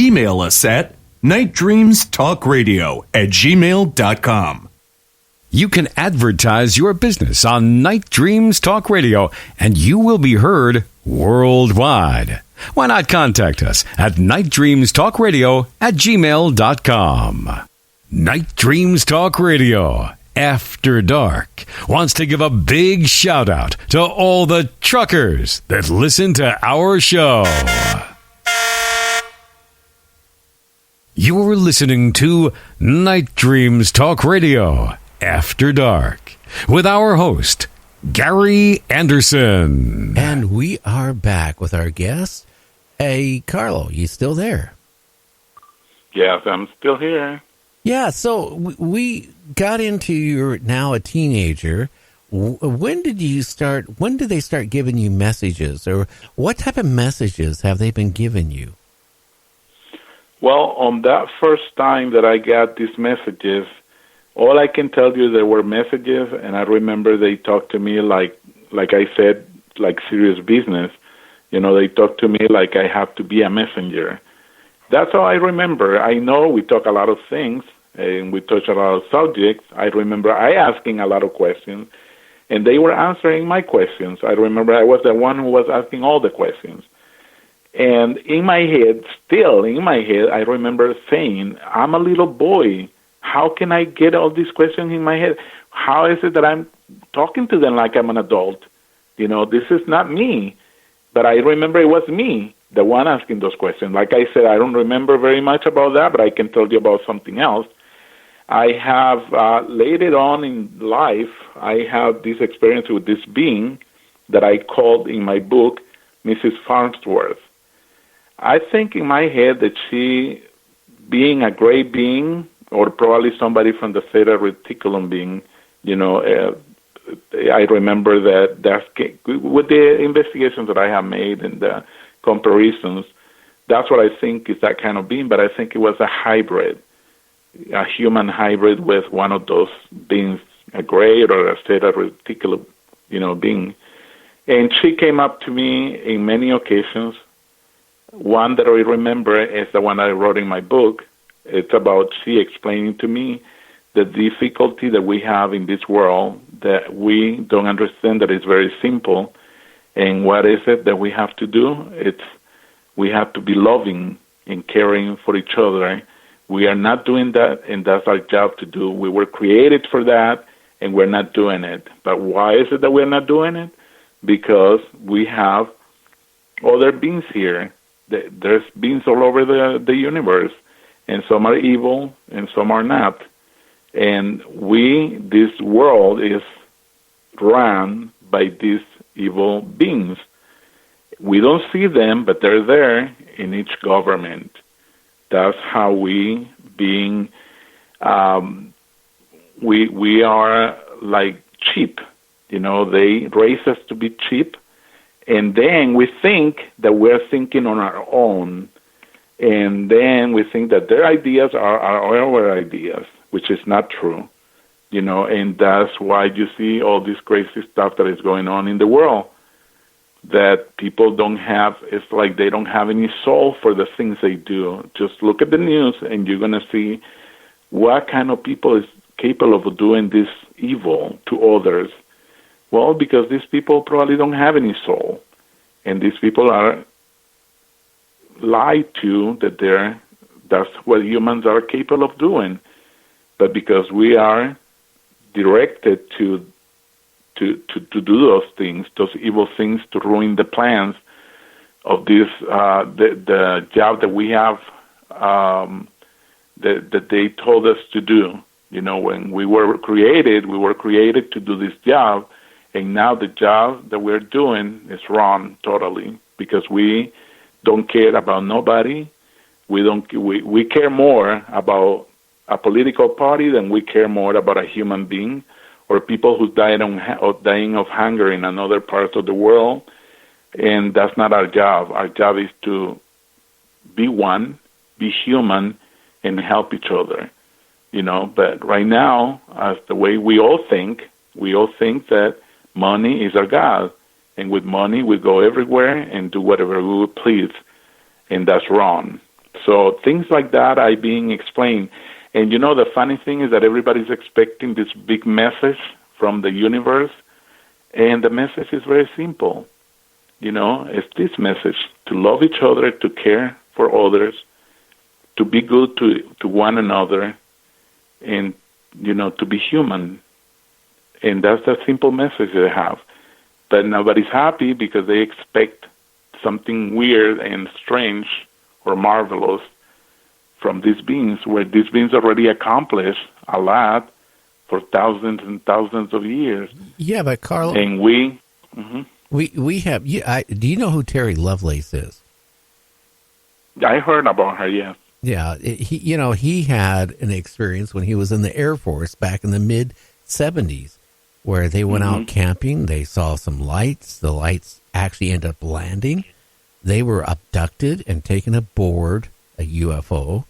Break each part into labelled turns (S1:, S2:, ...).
S1: Email us at nightdreamstalkradio@gmail.com.
S2: You can advertise your business on Night Dreams Talk Radio, and you will be heard worldwide. Why not contact us at nightdreamstalkradio@gmail.com. Night Dreams Talk Radio, After Dark, wants to give a big shout out to all the truckers that listen to our show. You're listening to Night Dreams Talk Radio, After Dark, with our host, Gary Anderson.
S3: And we are back with our guest. Hey, Carlo, you still there?
S4: Yes, I'm still here.
S3: Yeah, so we got into you're now a teenager. When did they start giving you messages, or what type of messages have they been giving you?
S4: Well, on that first time that I got these messages, all I can tell you, there were messages, and I remember they talked to me like I said, like serious business. You know, they talked to me like I have to be a messenger. That's all I remember. I know we talk a lot of things, and we touch a lot of subjects. I remember I asking a lot of questions, and they were answering my questions. I remember I was the one who was asking all the questions. And in my head, I remember saying, I'm a little boy. How can I get all these questions in my head? How is it that I'm talking to them like I'm an adult? You know, this is not me. But I remember it was me, the one asking those questions. Like I said, I don't remember very much about that, but I can tell you about something else. I have, later on in life, I have this experience with this being that I called in my book Mrs. Farnsworth. I think in my head that she, being a great being, or probably somebody from the theta reticulum being, you know, I remember that's with the investigations that I have made and the comparisons, that's what I think is that kind of being, but I think it was a hybrid, a human hybrid with one of those beings, a great or a theta reticulum, you know, being. And she came up to me in many occasions. One that I remember is the one I wrote in my book. It's about she explaining to me the difficulty that we have in this world, that we don't understand, that it's very simple. And what is it that we have to do? We have to be loving and caring for each other. We are not doing that, and that's our job to do. We were created for that, and we're not doing it. But why is it that we're not doing it? Because we have other beings here. There's beings all over the universe, and some are evil and some are not. And this world is run by these evil beings. We don't see them, but they're there in each government. That's how we are like cheap. You know, they raise us to be cheap. And then we think that we're thinking on our own. And then we think that their ideas are our ideas, which is not true. You know, and that's why you see all this crazy stuff that is going on in the world, that people don't have, it's like they don't have any soul for the things they do. Just look at the news and you're going to see what kind of people is capable of doing this evil to others. Well, because these people probably don't have any soul, and these people are lied to that that's what humans are capable of doing. But because we are directed to do those things, those evil things, to ruin the plans of this, the job that we have, that they told us to do. You know, when we were created to do this job. And now the job that we're doing is wrong totally, because we don't care about nobody. We care more about a political party than we care more about a human being or people who dying of hunger in another part of the world. And that's not our job. Our job is to be one, be human, and help each other. You know, but right now, as the way we all think that money is our God, and with money we go everywhere and do whatever we would please, and that's wrong. So things like that are being explained. And the funny thing is that everybody's expecting this big message from the universe, and the message is very simple. It's this message: to love each other, to care for others, to be good to one another, and, to be human. And that's the simple message they have. But nobody's happy because they expect something weird and strange or marvelous from these beings, where these beings already accomplished a lot for thousands and thousands of years.
S3: Yeah, but Carl,
S4: and
S3: we have. Do you know who Terry Lovelace is?
S4: I heard about her. Yes.
S3: Yeah, he had an experience when he was in the Air Force back in the mid-'70s, where they went out camping. They saw some lights. The lights actually ended up landing. They were abducted and taken aboard a UFO.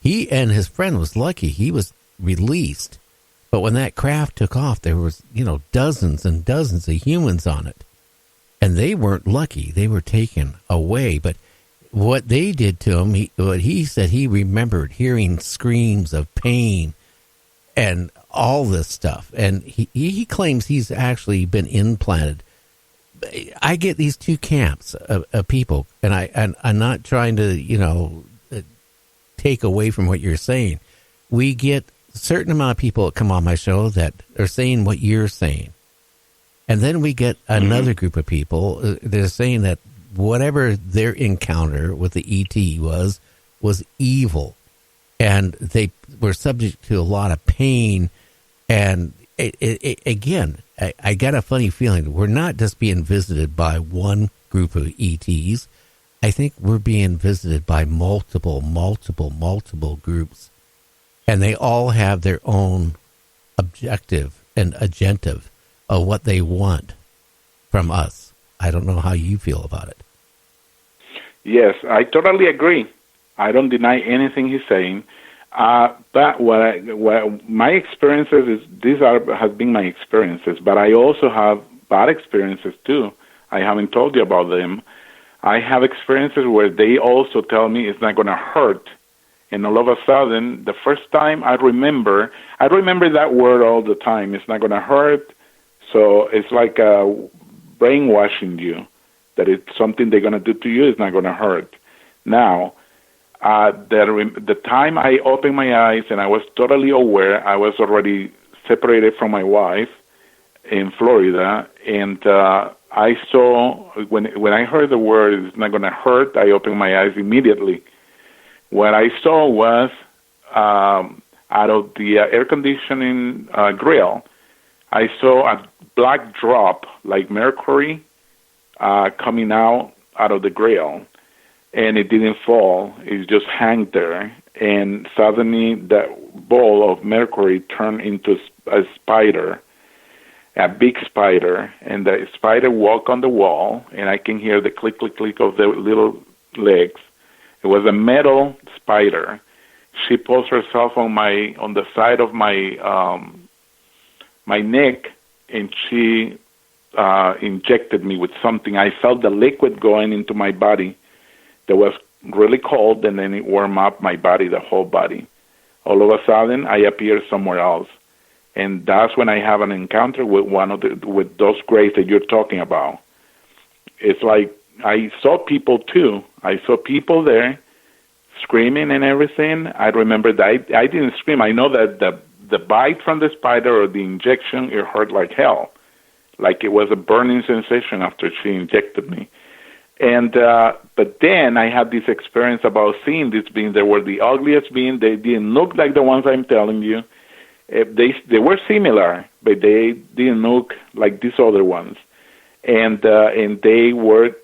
S3: He and his friend was lucky. He was released. But when that craft took off, there was, dozens and dozens of humans on it. And they weren't lucky. They were taken away. But what they did to him, he said he remembered hearing screams of pain and all this stuff. And he claims he's actually been implanted. I get these two camps of people, and I'm not trying to, take away from what you're saying. We get a certain amount of people that come on my show that are saying what you're saying. And then we get another group of people that are saying that whatever their encounter with the ET was evil. And they were subject to a lot of pain. And again, I got a funny feeling. We're not just being visited by one group of ETs. I think we're being visited by multiple groups. And they all have their own objective and agenda of what they want from us. I don't know how you feel about it.
S4: Yes, I totally agree. I don't deny anything he's saying. But what my experiences has been my experiences. But I also have bad experiences too. I haven't told you about them. I have experiences where they also tell me it's not going to hurt. And all of a sudden, the first time I remember that word all the time. It's not going to hurt. So it's like brainwashing you that it's something they're going to do to you is not going to hurt. Now, the time I opened my eyes and I was totally aware, I was already separated from my wife in Florida, and I saw, when I heard the word, it's not going to hurt, I opened my eyes immediately. What I saw was, out of the air conditioning grill, I saw a black drop, like mercury, coming out of the grill. And it didn't fall, it just hung there. And suddenly that ball of mercury turned into a spider, a big spider, and the spider walked on the wall, and I can hear the click, click, click of the little legs. It was a metal spider. She pulls herself on the side of my neck, and she injected me with something. I felt the liquid going into my body. That was really cold, and then it warmed up my body, the whole body. All of a sudden, I appear somewhere else. And that's when I have an encounter with with those grays that you're talking about. It's like I saw people too. I saw people there screaming and everything. I remember that I didn't scream. I know that the bite from the spider or the injection, it hurt like hell. Like it was a burning sensation after she injected me. And but then I had this experience about seeing these beings. They were the ugliest beings. They didn't look like the ones I'm telling you. They were similar, but they didn't look like these other ones. And they were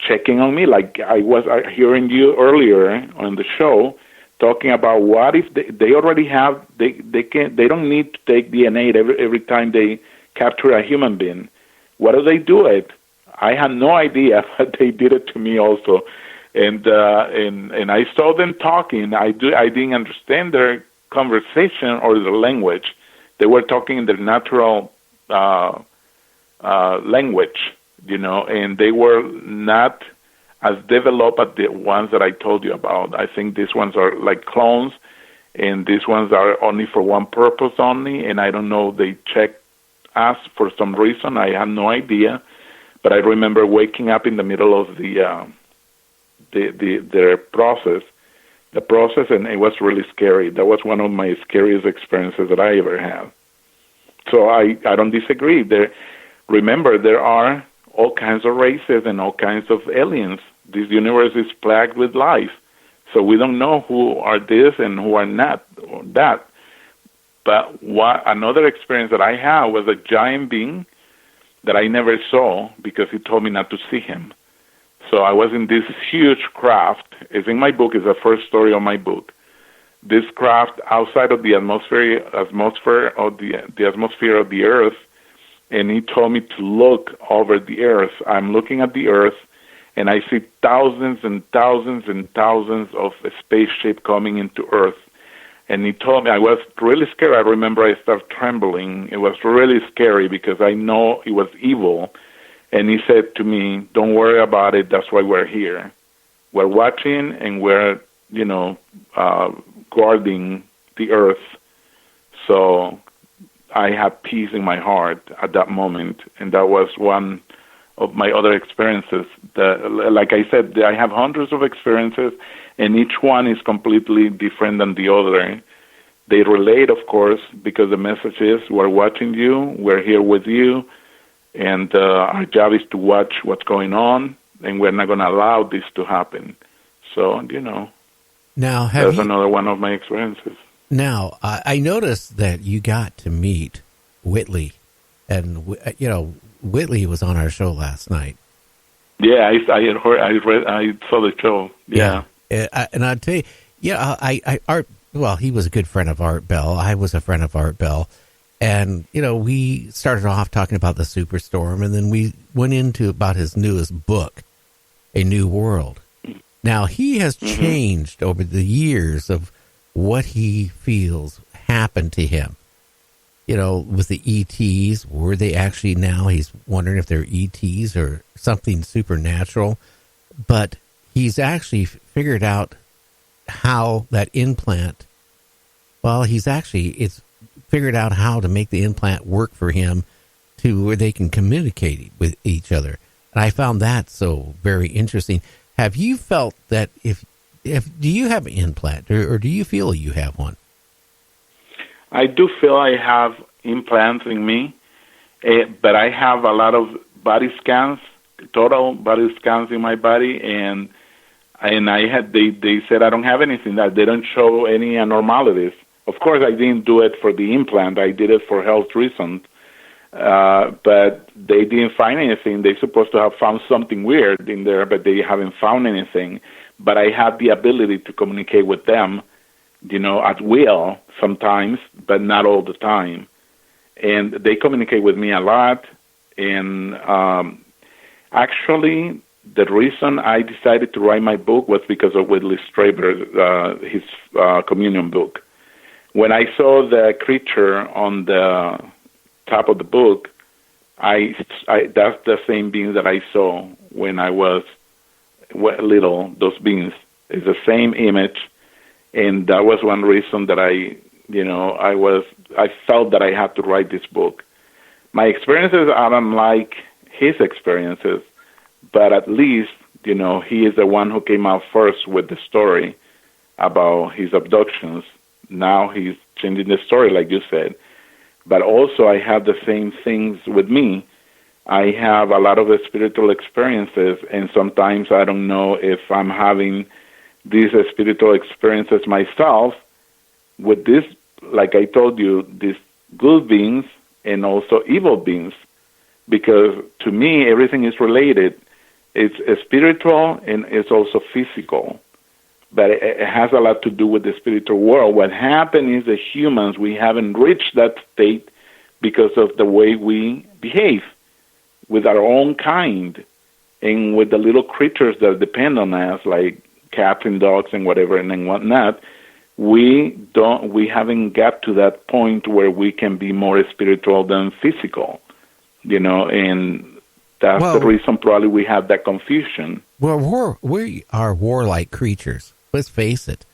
S4: checking on me, like I was hearing you earlier on the show, talking about what if they already have they don't need to take DNA every time they capture a human being. What do they do it? I had no idea, but they did it to me also, and I saw them talking. I didn't understand their conversation or their language. They were talking in their natural language, and they were not as developed as the ones that I told you about. I think these ones are like clones, and these ones are only for one purpose only, and I don't know, they checked us for some reason. I have no idea, but I remember waking up in the middle of their process, and it was really scary. That was one of my scariest experiences that I ever had. So I don't disagree. Remember, there are all kinds of races and all kinds of aliens. This universe is plagued with life. So we don't know who are this and who are not or that. But another experience that I had was a giant being that I never saw because he told me not to see him. So I was in this huge craft. It's in my book. It's the first story of my book. This craft outside of the atmosphere of the Earth, and he told me to look over the Earth. I'm looking at the Earth, and I see thousands and thousands and thousands of spaceships coming into Earth. And he told me, I was really scared. I remember I started trembling. It was really scary because I know it was evil. And he said to me, don't worry about it. That's why we're here. We're watching and we're, guarding the Earth. So I had peace in my heart at that moment. And that was one of my other experiences. Like I said, I have hundreds of experiences, and each one is completely different than the other. They relate, of course, because the message is, we're watching you, we're here with you, and our job is to watch what's going on, and we're not going to allow this to happen. So,
S3: now,
S4: that's another one of my experiences.
S3: Now, I noticed that you got to meet Whitley, and, Whitley was on our show last night.
S4: Yeah, I saw the show. Yeah.
S3: And I'd tell you, Art, well, he was a good friend of Art Bell. I was a friend of Art Bell. And, we started off talking about the Superstorm, and then we went into about his newest book, A New World. Now, he has changed over the years of what he feels happened to him. With the ETs, were they actually now? He's wondering if they're ETs or something supernatural. But he's actually figured out how that implant, it's figured out how to make the implant work for him to where they can communicate with each other. And I found that so very interesting. Have you felt that do you have an implant or do you feel you have one?
S4: I do feel I have implants in me, but I have a lot of body scans, total body scans in my body, and they said I don't have anything, that they don't show any abnormalities. Of course, I didn't do it for the implant. I did it for health reasons, but they didn't find anything. They're supposed to have found something weird in there, but they haven't found anything. But I have the ability to communicate with them, at will sometimes, but not all the time. And they communicate with me a lot. And actually, the reason I decided to write my book was because of Whitley Strieber, his communion book. When I saw the creature on the top of the book, that's the same beings that I saw when I was little. Those beings is the same image. And that was one reason that I felt that I had to write this book. My experiences are unlike his experiences, but at least, he is the one who came out first with the story about his abductions. Now he's changing the story, like you said. But also I have the same things with me. I have a lot of spiritual experiences, and sometimes I don't know if I'm having these spiritual experiences myself with this, like I told you, these good beings and also evil beings, because to me everything is related. It's spiritual and it's also physical, but it has a lot to do with the spiritual world. What happened is the humans, we haven't reached that state because of the way we behave with our own kind and with the little creatures that depend on us, like cats and dogs and whatever and whatnot. We haven't got to that point where we can be more spiritual than physical, and that's the reason probably we have that confusion.
S3: Well, we are warlike creatures. Let's face it.